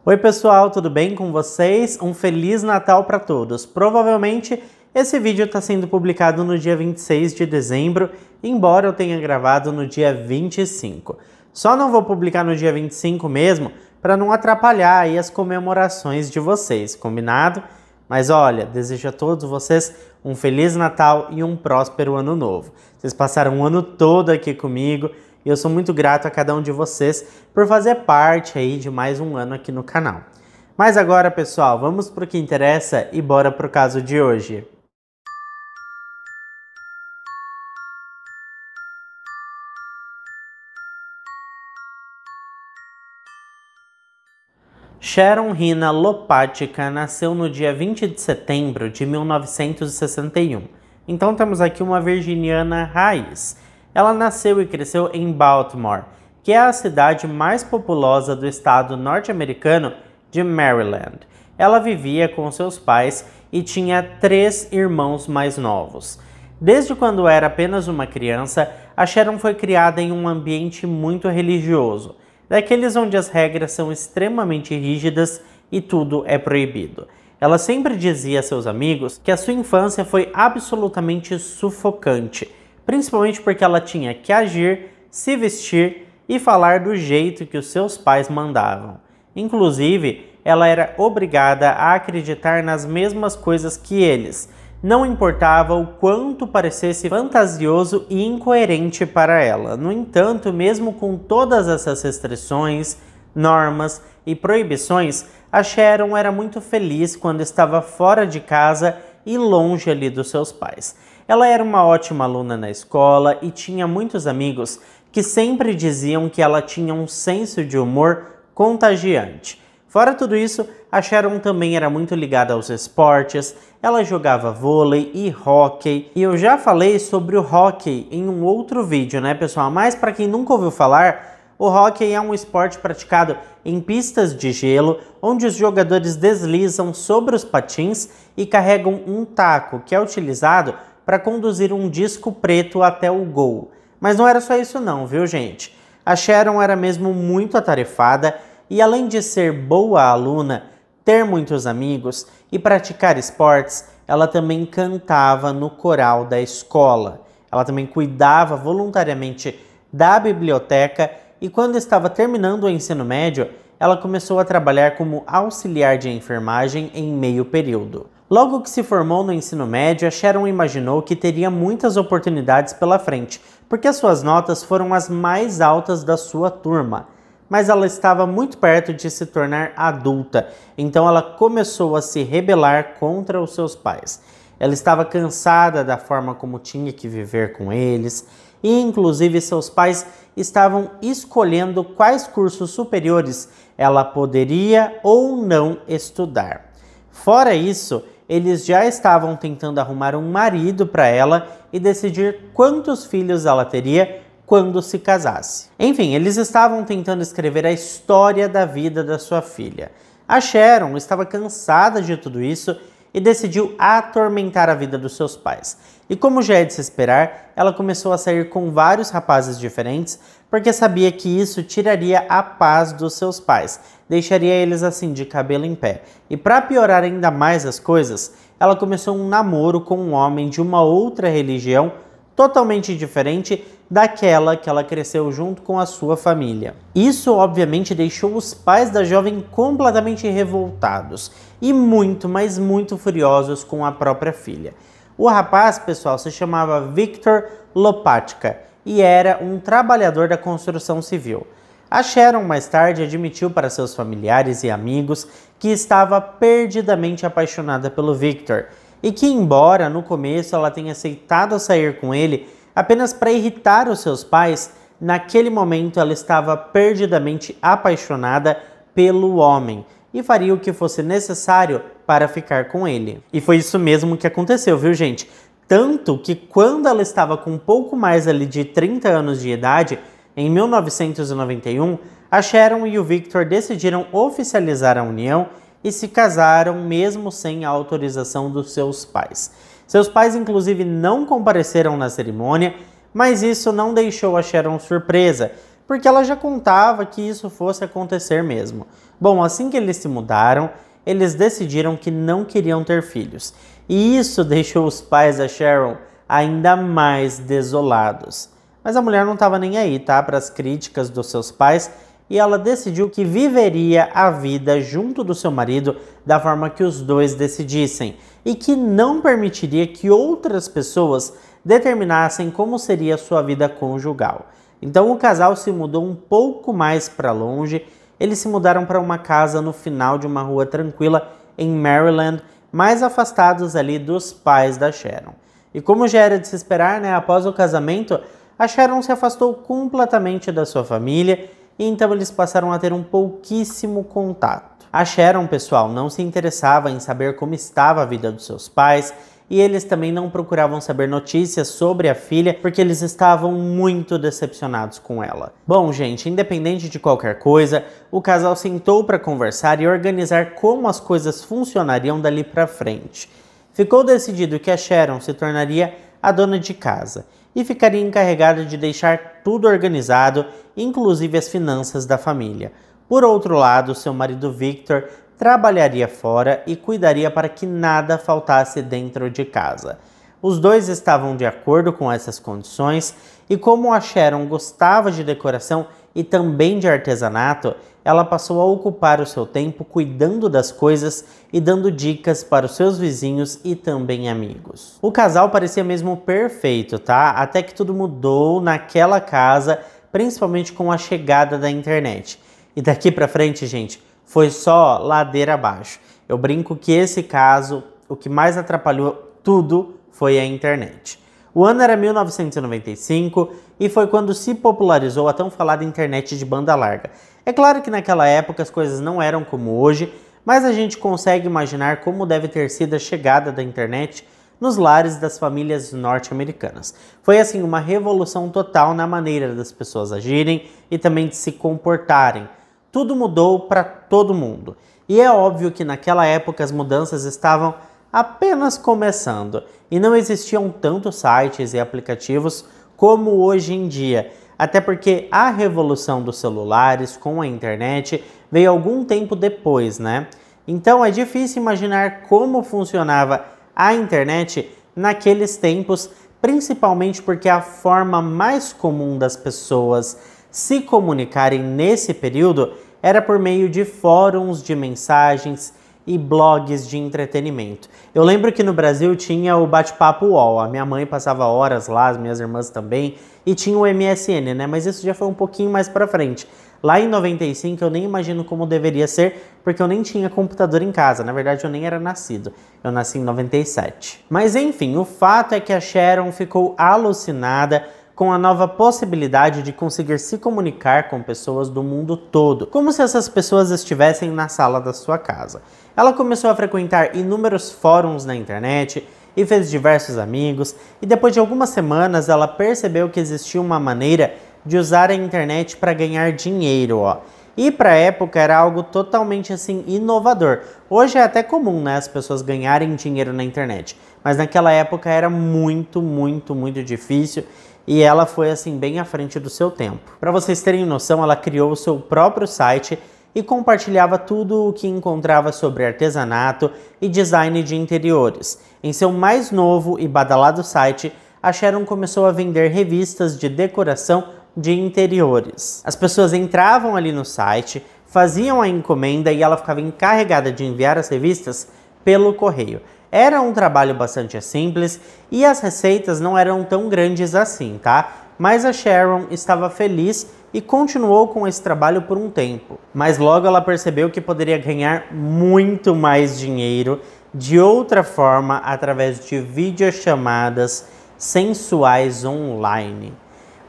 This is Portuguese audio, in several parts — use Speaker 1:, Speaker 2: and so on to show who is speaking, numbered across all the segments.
Speaker 1: Oi pessoal, tudo bem com vocês? Um Feliz Natal para todos. Provavelmente esse vídeo está sendo publicado no dia 26 de dezembro, embora eu tenha gravado no dia 25. Só não vou publicar no dia 25 mesmo, para não atrapalhar aí as comemorações de vocês, combinado? Mas olha, desejo a todos vocês um Feliz Natal e um próspero Ano Novo. Vocês passaram o ano todo aqui comigo e eu sou muito grato a cada um de vocês por fazer parte aí de mais um ano aqui no canal. Mas agora, pessoal, vamos para o que interessa e bora para o caso de hoje. Sharon Hina Lopatica nasceu no dia 20 de setembro de 1961. Então temos aqui uma virginiana raiz. Ela nasceu e cresceu em Baltimore, que é a cidade mais populosa do estado norte-americano de Maryland. Ela vivia com seus pais e tinha 3 irmãos mais novos. Desde quando era apenas uma criança, a Sharon foi criada em um ambiente muito religioso, daqueles onde as regras são extremamente rígidas e tudo é proibido. Ela sempre dizia a seus amigos que a sua infância foi absolutamente sufocante, principalmente porque ela tinha que agir, se vestir e falar do jeito que os seus pais mandavam. Inclusive, ela era obrigada a acreditar nas mesmas coisas que eles, não importava o quanto parecesse fantasioso e incoerente para ela. No entanto, mesmo com todas essas restrições, normas e proibições, a Sharon era muito feliz quando estava fora de casa e longe ali dos seus pais. Ela era uma ótima aluna na escola e tinha muitos amigos que sempre diziam que ela tinha um senso de humor contagiante. Fora tudo isso, a Sharon também era muito ligada aos esportes, ela jogava vôlei e hóquei, e eu já falei sobre o hóquei em um outro vídeo, né pessoal? Mas para quem nunca ouviu falar, o hóquei é um esporte praticado em pistas de gelo, onde os jogadores deslizam sobre os patins e carregam um taco, que é utilizado para conduzir um disco preto até o gol. Mas não era só isso não, viu gente? A Sharon era mesmo muito atarefada e além de ser boa aluna, ter muitos amigos e praticar esportes, ela também cantava no coral da escola. Ela também cuidava voluntariamente da biblioteca e quando estava terminando o ensino médio, ela começou a trabalhar como auxiliar de enfermagem em meio período. Logo que se formou no ensino médio, a Sharon imaginou que teria muitas oportunidades pela frente, porque as suas notas foram as mais altas da sua turma. Mas ela estava muito perto de se tornar adulta, então ela começou a se rebelar contra os seus pais. Ela estava cansada da forma como tinha que viver com eles, e inclusive seus pais estavam escolhendo quais cursos superiores ela poderia ou não estudar. Fora isso, eles já estavam tentando arrumar um marido para ela e decidir quantos filhos ela teria quando se casasse. Enfim, eles estavam tentando escrever a história da vida da sua filha. A Sharon estava cansada de tudo isso e decidiu atormentar a vida dos seus pais. E como já é de se esperar, ela começou a sair com vários rapazes diferentes porque sabia que isso tiraria a paz dos seus pais, deixaria eles assim de cabelo em pé. E para piorar ainda mais as coisas, ela começou um namoro com um homem de uma outra religião totalmente diferente daquela que ela cresceu junto com a sua família. Isso obviamente deixou os pais da jovem completamente revoltados e muito, mas muito furiosos com a própria filha. O rapaz, pessoal, se chamava Victor Lopatica e era um trabalhador da construção civil. A Sharon mais tarde admitiu para seus familiares e amigos que estava perdidamente apaixonada pelo Victor e que, embora no começo ela tenha aceitado sair com ele apenas para irritar os seus pais, naquele momento ela estava perdidamente apaixonada pelo homem e faria o que fosse necessário para ficar com ele. E foi isso mesmo que aconteceu, viu gente? Tanto que quando ela estava com um pouco mais ali de 30 anos de idade, em 1991, a Sharon e o Victor decidiram oficializar a união e se casaram mesmo sem a autorização dos seus pais. Seus pais inclusive não compareceram na cerimônia, mas isso não deixou a Sharon surpresa, porque ela já contava que isso fosse acontecer mesmo. Bom, assim que eles se mudaram, eles decidiram que não queriam ter filhos. E isso deixou os pais da Sharon ainda mais desolados. Mas a mulher não estava nem aí, tá, para as críticas dos seus pais, e ela decidiu que viveria a vida junto do seu marido da forma que os dois decidissem, e que não permitiria que outras pessoas determinassem como seria a sua vida conjugal. Então o casal se mudou um pouco mais para longe. Eles se mudaram para uma casa no final de uma rua tranquila em Maryland, mais afastados ali dos pais da Sharon. E como já era de se esperar, né, após o casamento, a Sharon se afastou completamente da sua família, e então eles passaram a ter um pouquíssimo contato. A Sharon, pessoal, não se interessava em saber como estava a vida dos seus pais, e eles também não procuravam saber notícias sobre a filha, porque eles estavam muito decepcionados com ela. Bom, gente, independente de qualquer coisa, o casal sentou para conversar e organizar como as coisas funcionariam dali para frente. Ficou decidido que a Sharon se tornaria a dona de casa e ficaria encarregada de deixar tudo organizado, inclusive as finanças da família. Por outro lado, seu marido Victor trabalharia fora e cuidaria para que nada faltasse dentro de casa. Os dois estavam de acordo com essas condições, e como a Sharon gostava de decoração e também de artesanato, ela passou a ocupar o seu tempo cuidando das coisas e dando dicas para os seus vizinhos e também amigos. O casal parecia mesmo perfeito, tá? Até que tudo mudou naquela casa, principalmente com a chegada da internet. E daqui pra frente, gente, foi só ladeira abaixo. Eu brinco que esse caso, o que mais atrapalhou tudo foi a internet. O ano era 1995 e foi quando se popularizou a tão falada internet de banda larga. É claro que naquela época as coisas não eram como hoje, mas a gente consegue imaginar como deve ter sido a chegada da internet nos lares das famílias norte-americanas. Foi assim uma revolução total na maneira das pessoas agirem e também de se comportarem. Tudo mudou para todo mundo. E é óbvio que naquela época as mudanças estavam apenas começando e não existiam tantos sites e aplicativos como hoje em dia, até porque a revolução dos celulares com a internet veio algum tempo depois, né? Então é difícil imaginar como funcionava a internet naqueles tempos, principalmente porque a forma mais comum das pessoas se comunicarem nesse período era por meio de fóruns de mensagens e blogs de entretenimento. Eu lembro que no Brasil tinha o bate-papo UOL, a minha mãe passava horas lá, as minhas irmãs também, e tinha o MSN, né? Mas isso já foi um pouquinho mais pra frente. Lá em 95 eu nem imagino como deveria ser, porque eu nem tinha computador em casa, na verdade eu nem era nascido, eu nasci em 97. Mas enfim, o fato é que a Sharon ficou alucinada com a nova possibilidade de conseguir se comunicar com pessoas do mundo todo, como se essas pessoas estivessem na sala da sua casa. Ela começou a frequentar inúmeros fóruns na internet e fez diversos amigos, e depois de algumas semanas ela percebeu que existia uma maneira de usar a internet para ganhar dinheiro, ó. E para a época era algo totalmente assim inovador. Hoje é até comum, né, as pessoas ganharem dinheiro na internet, mas naquela época era muito difícil. E ela foi assim bem à frente do seu tempo. Para vocês terem noção, ela criou o seu próprio site e compartilhava tudo o que encontrava sobre artesanato e design de interiores. Em seu mais novo e badalado site, a Sharon começou a vender revistas de decoração de interiores. As pessoas entravam ali no site, faziam a encomenda e ela ficava encarregada de enviar as revistas pelo correio. Era um trabalho bastante simples e as receitas não eram tão grandes assim, tá? Mas a Sharon estava feliz e continuou com esse trabalho por um tempo. Mas logo ela percebeu que poderia ganhar muito mais dinheiro de outra forma através de videochamadas sensuais online.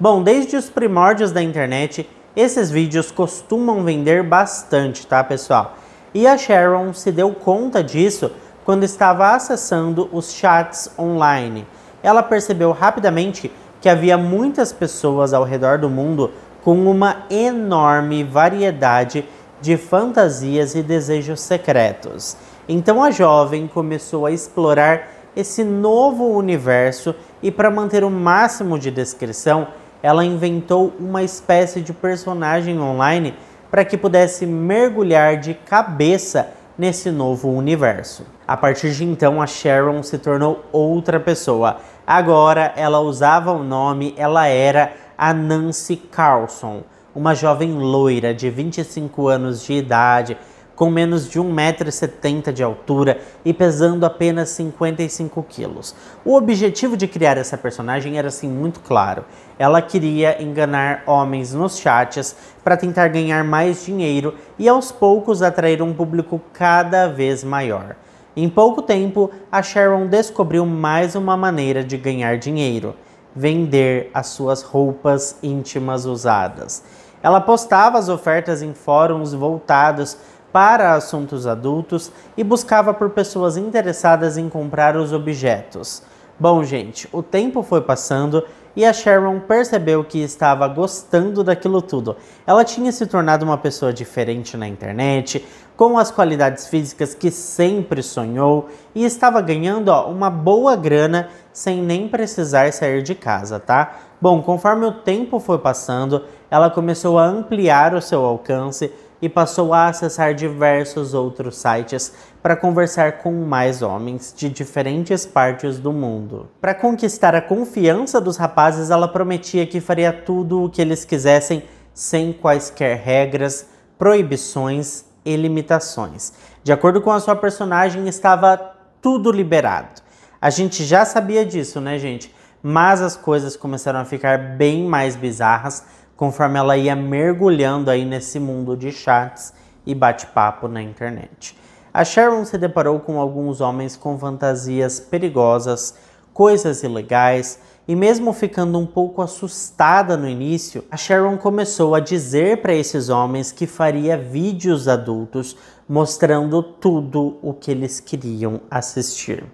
Speaker 1: Bom, desde os primórdios da internet, esses vídeos costumam vender bastante, tá, pessoal? E a Sharon se deu conta disso quando estava acessando os chats online. Ela percebeu rapidamente que havia muitas pessoas ao redor do mundo com uma enorme variedade de fantasias e desejos secretos. Então a jovem começou a explorar esse novo universo e, para manter o máximo de descrição, ela inventou uma espécie de personagem online para que pudesse mergulhar de cabeça nesse novo universo. A partir de então, a Sharon se tornou outra pessoa. Agora, ela usava o nome, ela era a Nancy Carlson, uma jovem loira de 25 anos de idade, com menos de 1,70 m de altura e pesando apenas 55 quilos. O objetivo de criar essa personagem era assim muito claro. Ela queria enganar homens nos chats para tentar ganhar mais dinheiro e aos poucos atrair um público cada vez maior. Em pouco tempo, a Sharon descobriu mais uma maneira de ganhar dinheiro: vender as suas roupas íntimas usadas. Ela postava as ofertas em fóruns voltados para assuntos adultos e buscava por pessoas interessadas em comprar os objetos. Bom, gente, o tempo foi passando e a Sharon percebeu que estava gostando daquilo tudo. Ela tinha se tornado uma pessoa diferente na internet, com as qualidades físicas que sempre sonhou e estava ganhando uma boa grana sem nem precisar sair de casa, tá? Bom, conforme o tempo foi passando, ela começou a ampliar o seu alcance e passou a acessar diversos outros sites para conversar com mais homens de diferentes partes do mundo. Para conquistar a confiança dos rapazes, ela prometia que faria tudo o que eles quisessem sem quaisquer regras, proibições e limitações. De acordo com a sua personagem, estava tudo liberado. A gente já sabia disso, né, gente? Mas as coisas começaram a ficar bem mais bizarras conforme ela ia mergulhando aí nesse mundo de chats e bate-papo na internet. A Sharon se deparou com alguns homens com fantasias perigosas, coisas ilegais, e mesmo ficando um pouco assustada no início, a Sharon começou a dizer para esses homens que faria vídeos adultos mostrando tudo o que eles queriam assistir.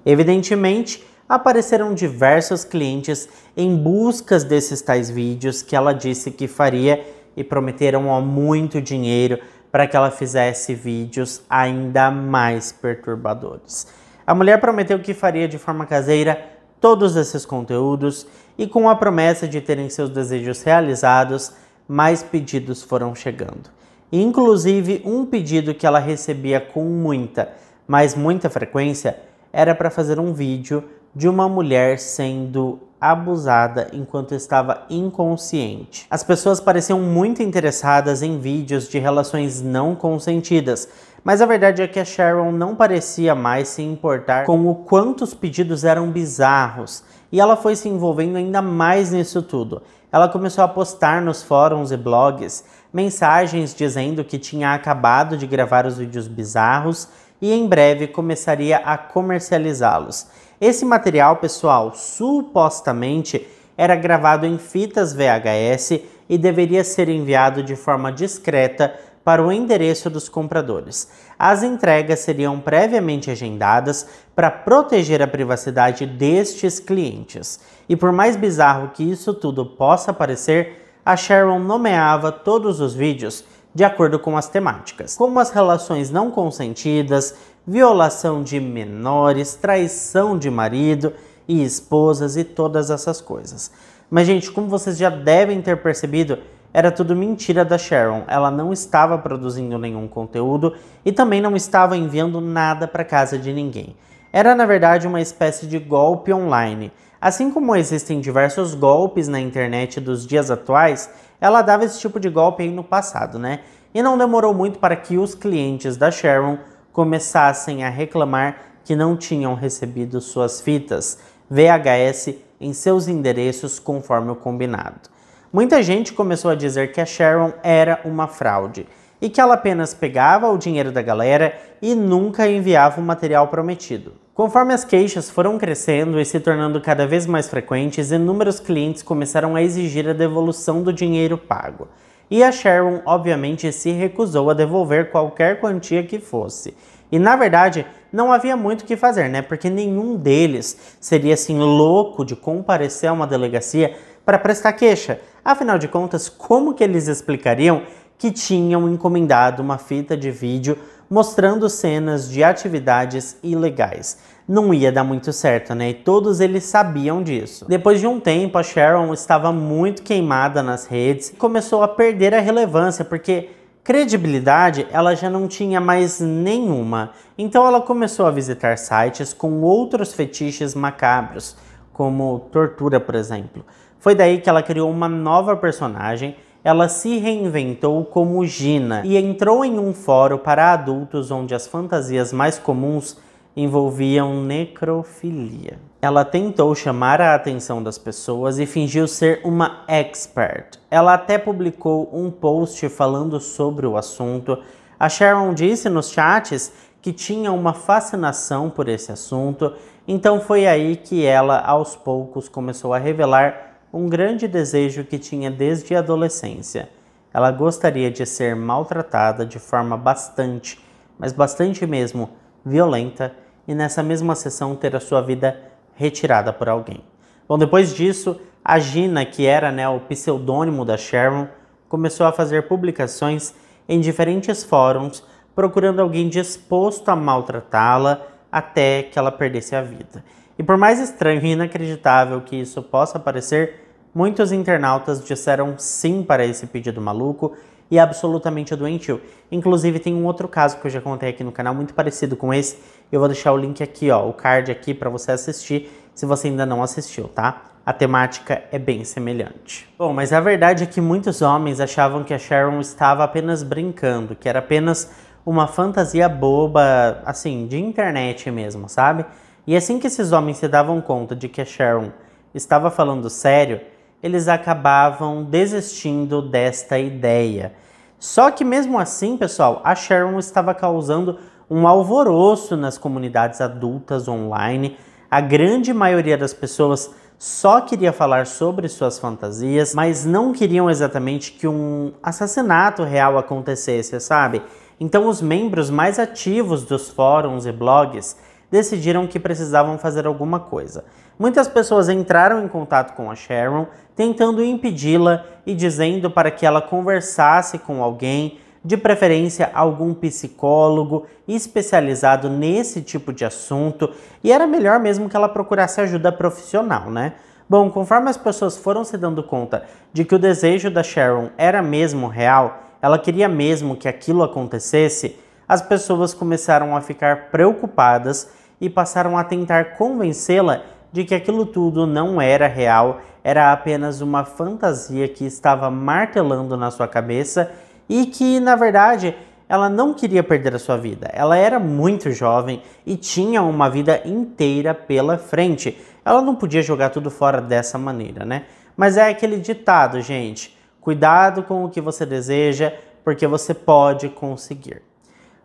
Speaker 1: Evidentemente, apareceram diversos clientes em busca desses tais vídeos que ela disse que faria e prometeram muito dinheiro para que ela fizesse vídeos ainda mais perturbadores. A mulher prometeu que faria de forma caseira todos esses conteúdos e, com a promessa de terem seus desejos realizados, mais pedidos foram chegando. Inclusive, um pedido que ela recebia com muita frequência era para fazer um vídeo de uma mulher sendo abusada enquanto estava inconsciente. As pessoas pareciam muito interessadas em vídeos de relações não consentidas, mas a verdade é que a Sharon não parecia mais se importar com o quanto os pedidos eram bizarros, e ela foi se envolvendo ainda mais nisso tudo. Ela começou a postar nos fóruns e blogs mensagens dizendo que tinha acabado de gravar os vídeos bizarros e em breve começaria a comercializá-los. Esse material, pessoal, supostamente era gravado em fitas VHS e deveria ser enviado de forma discreta para o endereço dos compradores. As entregas seriam previamente agendadas para proteger a privacidade destes clientes. E por mais bizarro que isso tudo possa parecer, a Sharon nomeava todos os vídeos de acordo com as temáticas, como as relações não consentidas, violação de menores, traição de marido e esposas e todas essas coisas. Mas, gente, como vocês já devem ter percebido, era tudo mentira da Sharon. Ela não estava produzindo nenhum conteúdo e também não estava enviando nada para casa de ninguém. Era, na verdade, uma espécie de golpe online. Assim como existem diversos golpes na internet dos dias atuais, ela dava esse tipo de golpe aí no passado, né? E não demorou muito para que os clientes da Sharon começassem a reclamar que não tinham recebido suas fitas VHS em seus endereços conforme o combinado. Muita gente começou a dizer que a Sharon era uma fraude e que ela apenas pegava o dinheiro da galera e nunca enviava o material prometido. Conforme as queixas foram crescendo e se tornando cada vez mais frequentes, inúmeros clientes começaram a exigir a devolução do dinheiro pago. E a Sharon, obviamente, se recusou a devolver qualquer quantia que fosse. E, na verdade, não havia muito o que fazer, né? Porque nenhum deles seria, assim, louco de comparecer a uma delegacia para prestar queixa. Afinal de contas, como que eles explicariam que tinham encomendado uma fita de vídeo mostrando cenas de atividades ilegais. Não ia dar muito certo, né? E todos eles sabiam disso. Depois de um tempo, a Sharon estava muito queimada nas redes e começou a perder a relevância, porque credibilidade ela já não tinha mais nenhuma. Então ela começou a visitar sites com outros fetiches macabros, como tortura, por exemplo. Foi daí que ela criou uma nova personagem. Ela se reinventou como Gina e entrou em um fórum para adultos onde as fantasias mais comuns envolviam necrofilia. Ela tentou chamar a atenção das pessoas e fingiu ser uma expert. Ela até publicou um post falando sobre o assunto. A Sharon disse nos chats que tinha uma fascinação por esse assunto, então foi aí que ela, aos poucos, começou a revelar um grande desejo que tinha desde a adolescência. Ela gostaria de ser maltratada de forma bastante, mas bastante mesmo, violenta, e nessa mesma sessão ter a sua vida retirada por alguém. Bom, depois disso, a Gina, que era o pseudônimo da Sharon, começou a fazer publicações em diferentes fóruns, procurando alguém disposto a maltratá-la até que ela perdesse a vida. E por mais estranho e inacreditável que isso possa parecer, muitos internautas disseram sim para esse pedido maluco e absolutamente doentio. Inclusive tem um outro caso que eu já contei aqui no canal, muito parecido com esse. Eu vou deixar o link aqui, o card aqui para você assistir, se você ainda não assistiu, tá? A temática é bem semelhante. Bom, mas a verdade é que muitos homens achavam que a Sharon estava apenas brincando, que era apenas uma fantasia boba, assim, de internet mesmo, sabe? E assim que esses homens se davam conta de que a Sharon estava falando sério, eles acabavam desistindo desta ideia. Só que mesmo assim, pessoal, a Sharon estava causando um alvoroço nas comunidades adultas online. A grande maioria das pessoas só queria falar sobre suas fantasias, mas não queriam exatamente que um assassinato real acontecesse, sabe? Então os membros mais ativos dos fóruns e blogs decidiram que precisavam fazer alguma coisa. Muitas pessoas entraram em contato com a Sharon, tentando impedi-la e dizendo para que ela conversasse com alguém, de preferência algum psicólogo especializado nesse tipo de assunto, e era melhor mesmo que ela procurasse ajuda profissional, né? Bom, conforme as pessoas foram se dando conta de que o desejo da Sharon era mesmo real, ela queria mesmo que aquilo acontecesse, as pessoas começaram a ficar preocupadas e passaram a tentar convencê-la de que aquilo tudo não era real, era apenas uma fantasia que estava martelando na sua cabeça e que, na verdade, ela não queria perder a sua vida. Ela era muito jovem e tinha uma vida inteira pela frente. Ela não podia jogar tudo fora dessa maneira, né? Mas é aquele ditado, gente, cuidado com o que você deseja, porque você pode conseguir.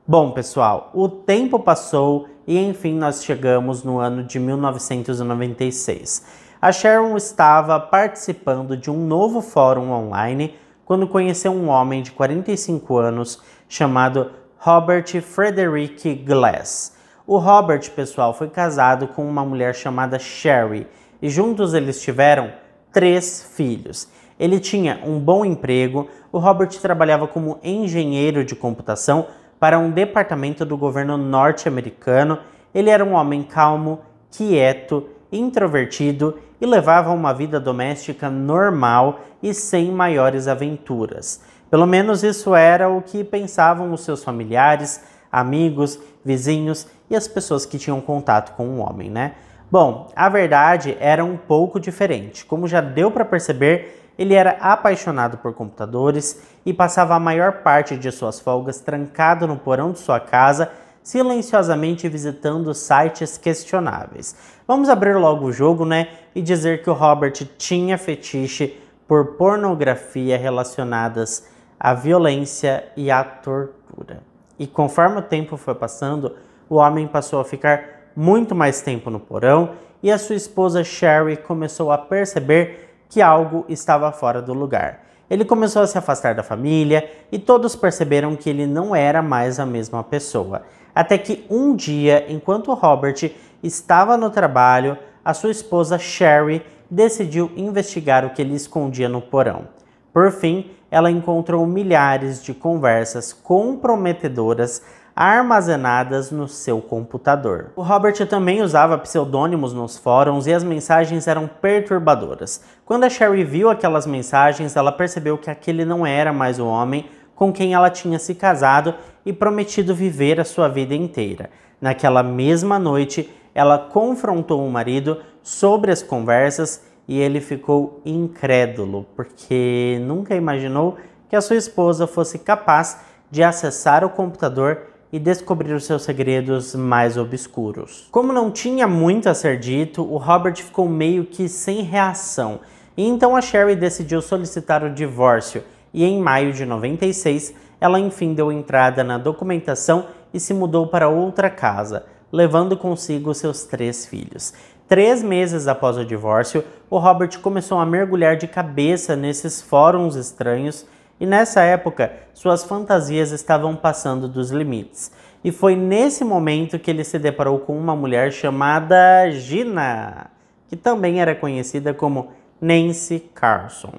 Speaker 1: Bom, pessoal, o tempo passou e enfim nós chegamos no ano de 1996. A Sharon estava participando de um novo fórum online quando conheceu um homem de 45 anos chamado Robert Frederick Glass. O Robert, pessoal, foi casado com uma mulher chamada Sherry e juntos eles tiveram 3 filhos. Ele tinha um bom emprego, o Robert trabalhava como engenheiro de computação para um departamento do governo norte-americano. Ele era um homem calmo, quieto, introvertido e levava uma vida doméstica normal e sem maiores aventuras. Pelo menos isso era o que pensavam os seus familiares, amigos, vizinhos e as pessoas que tinham contato com o homem, né? Bom, a verdade era um pouco diferente. Como já deu para perceber, ele era apaixonado por computadores e passava a maior parte de suas folgas trancado no porão de sua casa, silenciosamente visitando sites questionáveis. Vamos abrir logo o jogo, né? E dizer que o Robert tinha fetiche por pornografia relacionadas à violência e à tortura. E conforme o tempo foi passando, o homem passou a ficar muito mais tempo no porão e a sua esposa Sherry começou a perceber que algo estava fora do lugar. Ele começou a se afastar da família e todos perceberam que ele não era mais a mesma pessoa. Até que um dia, enquanto Robert estava no trabalho, a sua esposa Sherry decidiu investigar o que ele escondia no porão. Por fim, ela encontrou milhares de conversas comprometedoras armazenadas no seu computador. O Robert também usava pseudônimos nos fóruns e as mensagens eram perturbadoras. Quando a Sherry viu aquelas mensagens, ela percebeu que aquele não era mais o homem com quem ela tinha se casado e prometido viver a sua vida inteira. Naquela mesma noite, ela confrontou o marido sobre as conversas e ele ficou incrédulo, porque nunca imaginou que a sua esposa fosse capaz de acessar o computador e descobrir os seus segredos mais obscuros. Como não tinha muito a ser dito, o Robert ficou meio que sem reação, e então a Sherry decidiu solicitar o divórcio, e em maio de 96, ela enfim deu entrada na documentação e se mudou para outra casa, levando consigo seus 3 filhos. 3 meses após o divórcio, o Robert começou a mergulhar de cabeça nesses fóruns estranhos e nessa época suas fantasias estavam passando dos limites. E foi nesse momento que ele se deparou com uma mulher chamada Gina, que também era conhecida como Nancy Carlson,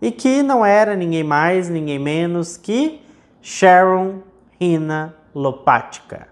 Speaker 1: e que não era ninguém mais, ninguém menos que Sharon Hina Lopatka.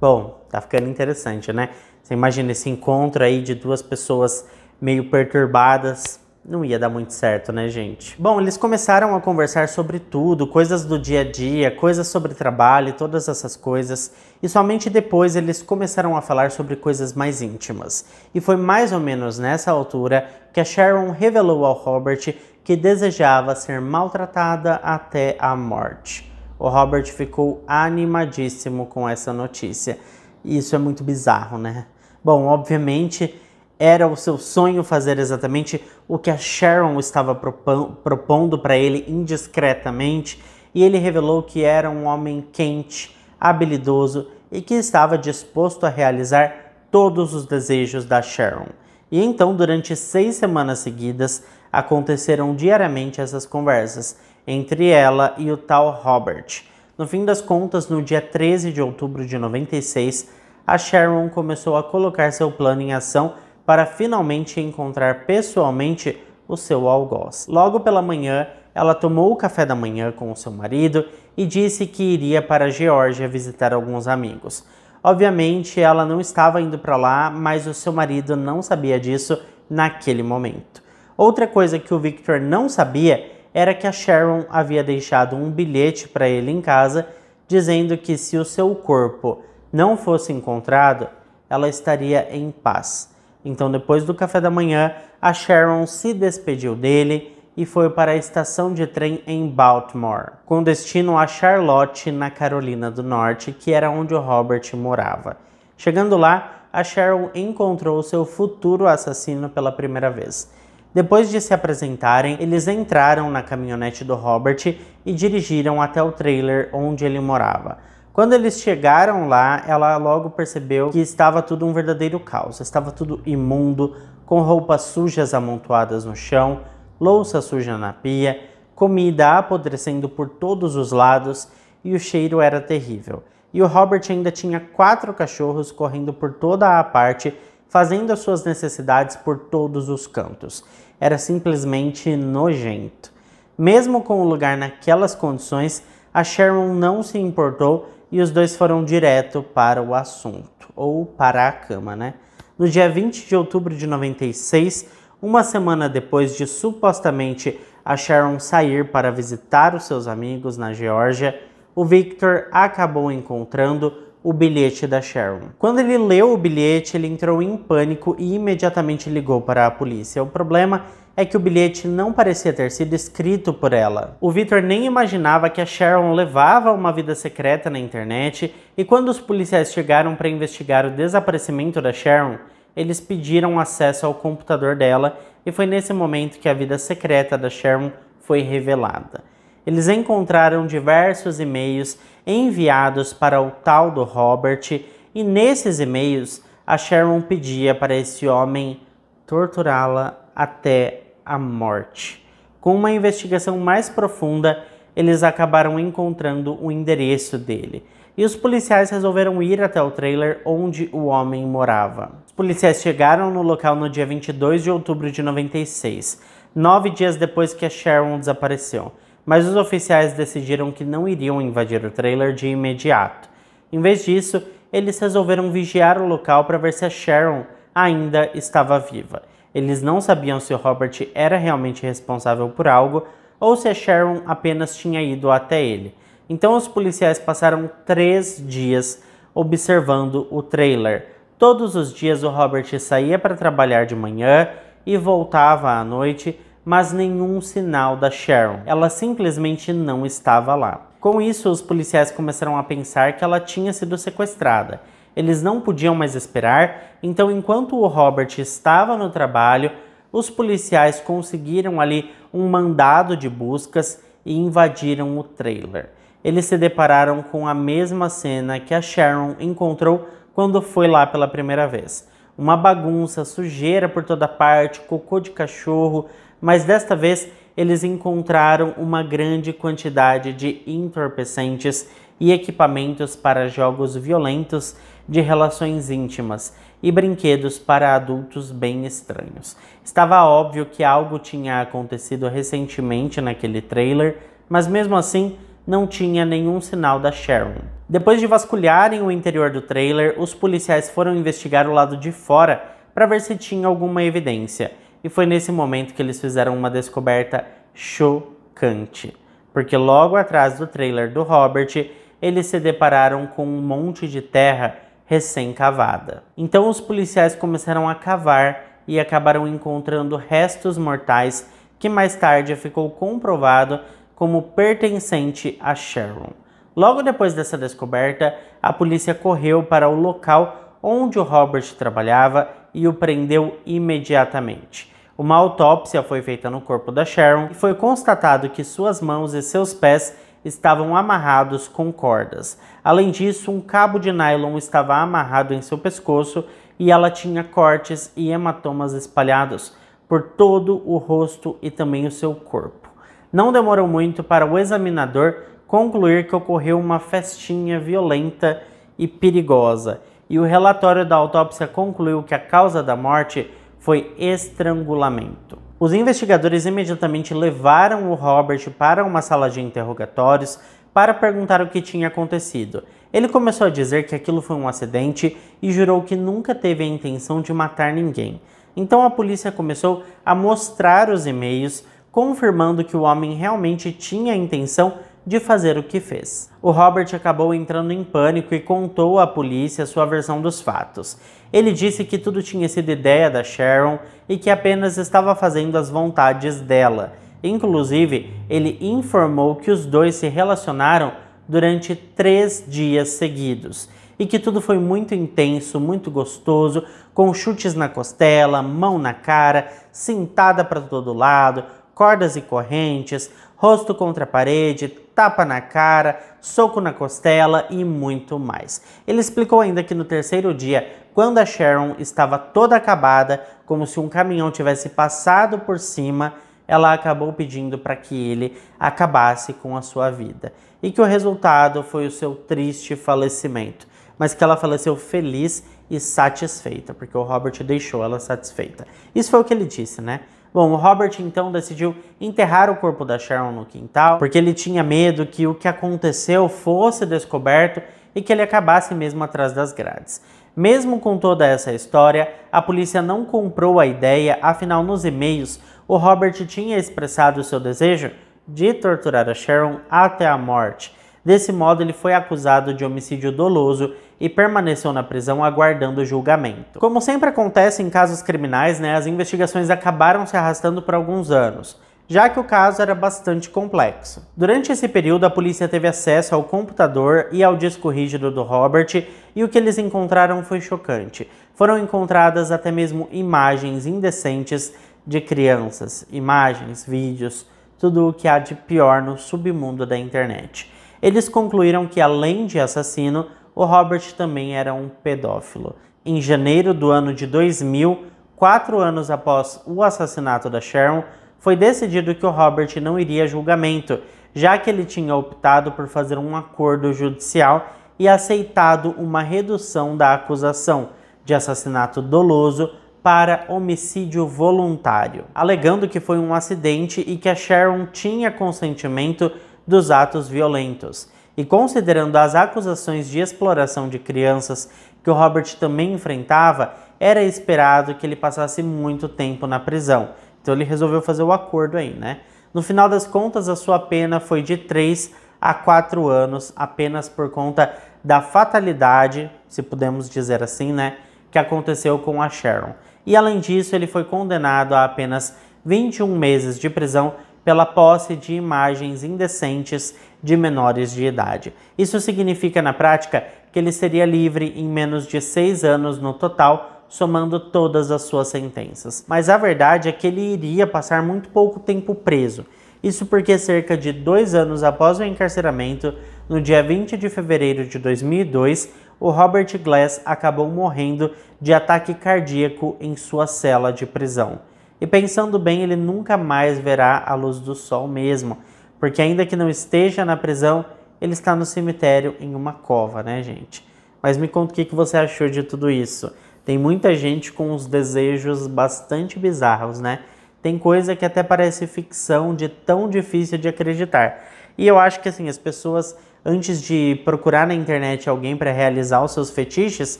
Speaker 1: Bom, tá ficando interessante, né? Você imagina esse encontro aí de 2 pessoas meio perturbadas. Não ia dar muito certo, né, gente? Bom, eles começaram a conversar sobre tudo, coisas do dia a dia, coisas sobre trabalho, todas essas coisas. E somente depois eles começaram a falar sobre coisas mais íntimas. E foi mais ou menos nessa altura que a Sharon revelou ao Robert que desejava ser maltratada até a morte. O Robert ficou animadíssimo com essa notícia. E isso é muito bizarro, né? Bom, obviamente era o seu sonho fazer exatamente o que a Sharon estava propondo para ele indiscretamente, e ele revelou que era um homem quente, habilidoso e que estava disposto a realizar todos os desejos da Sharon. E então, durante 6 semanas seguidas, aconteceram diariamente essas conversas entre ela e o tal Robert. No fim das contas, no dia 13 de outubro de 96, a Sharon começou a colocar seu plano em ação para finalmente encontrar pessoalmente o seu algoz. Logo pela manhã, ela tomou o café da manhã com o seu marido e disse que iria para a Geórgia visitar alguns amigos. Obviamente, ela não estava indo para lá, mas o seu marido não sabia disso naquele momento. Outra coisa que o Victor não sabia era que a Sharon havia deixado um bilhete para ele em casa, dizendo que se o seu corpo não fosse encontrado, ela estaria em paz. Então, depois do café da manhã, a Sharon se despediu dele e foi para a estação de trem em Baltimore, com destino a Charlotte, na Carolina do Norte, que era onde o Robert morava. Chegando lá, a Sharon encontrou seu futuro assassino pela primeira vez. Depois de se apresentarem, eles entraram na caminhonete do Robert e dirigiram até o trailer onde ele morava. Quando eles chegaram lá, ela logo percebeu que estava tudo um verdadeiro caos. Estava tudo imundo, com roupas sujas amontoadas no chão, louça suja na pia, comida apodrecendo por todos os lados e o cheiro era terrível. E o Robert ainda tinha 4 cachorros correndo por toda a parte, fazendo as suas necessidades por todos os cantos. Era simplesmente nojento. Mesmo com o lugar naquelas condições, a Sharon não se importou e os dois foram direto para o assunto, ou para a cama, né? No dia 20 de outubro de 96, uma semana depois de supostamente a Sharon sair para visitar os seus amigos na Geórgia, o Victor acabou encontrando o bilhete da Sharon. Quando ele leu o bilhete, ele entrou em pânico e imediatamente ligou para a polícia. O problema é que o bilhete não parecia ter sido escrito por ela. O Victor nem imaginava que a Sharon levava uma vida secreta na internet, e quando os policiais chegaram para investigar o desaparecimento da Sharon, eles pediram acesso ao computador dela, e foi nesse momento que a vida secreta da Sharon foi revelada. Eles encontraram diversos e-mails enviados para o tal do Robert, e nesses e-mails a Sharon pedia para esse homem torturá-la até a morte. Com uma investigação mais profunda, eles acabaram encontrando o endereço dele. E os policiais resolveram ir até o trailer onde o homem morava. Os policiais chegaram no local no dia 22 de outubro de 96, 9 dias depois que a Sharon desapareceu. Mas os oficiais decidiram que não iriam invadir o trailer de imediato. Em vez disso, eles resolveram vigiar o local para ver se a Sharon ainda estava viva. Eles não sabiam se o Robert era realmente responsável por algo ou se a Sharon apenas tinha ido até ele. Então os policiais passaram 3 dias observando o trailer. Todos os dias o Robert saía para trabalhar de manhã e voltava à noite, mas nenhum sinal da Sharon. Ela simplesmente não estava lá. Com isso, os policiais começaram a pensar que ela tinha sido sequestrada. Eles não podiam mais esperar, então enquanto o Robert estava no trabalho, os policiais conseguiram ali um mandado de buscas e invadiram o trailer. Eles se depararam com a mesma cena que a Sharon encontrou quando foi lá pela primeira vez. Uma bagunça, sujeira por toda parte, cocô de cachorro, mas desta vez eles encontraram uma grande quantidade de entorpecentes e equipamentos para jogos violentos de relações íntimas e brinquedos para adultos bem estranhos. Estava óbvio que algo tinha acontecido recentemente naquele trailer, mas mesmo assim não tinha nenhum sinal da Sharon. Depois de vasculharem o interior do trailer, os policiais foram investigar o lado de fora para ver se tinha alguma evidência. E foi nesse momento que eles fizeram uma descoberta chocante. Porque logo atrás do trailer do Robert, eles se depararam com um monte de terra recém-cavada. Então os policiais começaram a cavar e acabaram encontrando restos mortais que mais tarde ficou comprovado como pertencente a Sharon. Logo depois dessa descoberta, a polícia correu para o local onde o Robert trabalhava e o prendeu imediatamente. Uma autópsia foi feita no corpo da Sharon e foi constatado que suas mãos e seus pés estavam amarrados com cordas. Além disso, um cabo de nylon estava amarrado em seu pescoço e ela tinha cortes e hematomas espalhados por todo o rosto e também o seu corpo. Não demorou muito para o examinador concluir que ocorreu uma festinha violenta e perigosa, e o relatório da autópsia concluiu que a causa da morte foi estrangulamento. Os investigadores imediatamente levaram o Robert para uma sala de interrogatórios para perguntar o que tinha acontecido. Ele começou a dizer que aquilo foi um acidente e jurou que nunca teve a intenção de matar ninguém. Então a polícia começou a mostrar os e-mails, confirmando que o homem realmente tinha a intenção de fazer o que fez. O Robert acabou entrando em pânico e contou à polícia sua versão dos fatos. Ele disse que tudo tinha sido ideia da Sharon e que apenas estava fazendo as vontades dela. Inclusive, ele informou que os dois se relacionaram durante 3 dias seguidos e que tudo foi muito intenso, muito gostoso, com chutes na costela, mão na cara, cintada para todo lado, cordas e correntes, rosto contra a parede, tapa na cara, soco na costela e muito mais. Ele explicou ainda que no 3º dia, quando a Sharon estava toda acabada, como se um caminhão tivesse passado por cima, ela acabou pedindo para que ele acabasse com a sua vida. E que o resultado foi o seu triste falecimento, mas que ela faleceu feliz e satisfeita, porque o Robert deixou ela satisfeita. Isso foi o que ele disse, né? Bom, o Robert então decidiu enterrar o corpo da Sharon no quintal, porque ele tinha medo que o que aconteceu fosse descoberto e que ele acabasse mesmo atrás das grades. Mesmo com toda essa história, a polícia não comprou a ideia, afinal nos e-mails o Robert tinha expressado o seu desejo de torturar a Sharon até a morte. Desse modo, ele foi acusado de homicídio doloso e permaneceu na prisão aguardando o julgamento. Como sempre acontece em casos criminais, as investigações acabaram se arrastando por alguns anos, já que o caso era bastante complexo. Durante esse período, a polícia teve acesso ao computador e ao disco rígido do Robert, e o que eles encontraram foi chocante. Foram encontradas até mesmo imagens indecentes de crianças, imagens, vídeos, tudo o que há de pior no submundo da internet. Eles concluíram que, além de assassino, o Robert também era um pedófilo. Em janeiro do ano de 2000, 4 anos após o assassinato da Sharon, foi decidido que o Robert não iria a julgamento, já que ele tinha optado por fazer um acordo judicial e aceitado uma redução da acusação de assassinato doloso para homicídio voluntário, alegando que foi um acidente e que a Sharon tinha consentimento dos atos violentos, E considerando as acusações de exploração de crianças que o Robert também enfrentava, era esperado que ele passasse muito tempo na prisão. Então ele resolveu fazer o acordo aí, né? No final das contas, a sua pena foi de 3 a 4 anos, apenas por conta da fatalidade, se podemos dizer assim, né, que aconteceu com a Sharon. E além disso, ele foi condenado a apenas 21 meses de prisão pela posse de imagens indecentes de menores de idade. Isso significa, na prática, que ele seria livre em menos de 6 anos no total, somando todas as suas sentenças. Mas a verdade é que ele iria passar muito pouco tempo preso. Isso porque cerca de 2 anos após o encarceramento, no dia 20 de fevereiro de 2002, o Robert Glass acabou morrendo de ataque cardíaco em sua cela de prisão. E pensando bem, ele nunca mais verá a luz do sol mesmo, porque ainda que não esteja na prisão, ele está no cemitério em uma cova, né, gente? Mas me conta o que você achou de tudo isso. Tem muita gente com uns desejos bastante bizarros, né? Tem coisa que até parece ficção, de tão difícil de acreditar. E eu acho que assim, as pessoas, antes de procurar na internet alguém para realizar os seus fetiches,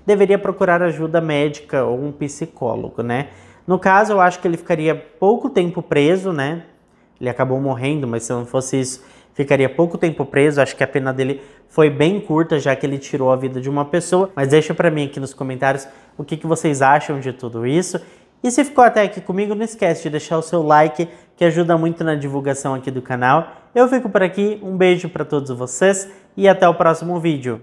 Speaker 1: deveria procurar ajuda médica ou um psicólogo, né? No caso, eu acho que ele ficaria pouco tempo preso, né? Ele acabou morrendo, mas se não fosse isso, ficaria pouco tempo preso. Acho que a pena dele foi bem curta, já que ele tirou a vida de uma pessoa. Mas deixa pra mim aqui nos comentários o que vocês acham de tudo isso. E se ficou até aqui comigo, não esquece de deixar o seu like, que ajuda muito na divulgação aqui do canal. Eu fico por aqui, um beijo pra todos vocês e até o próximo vídeo.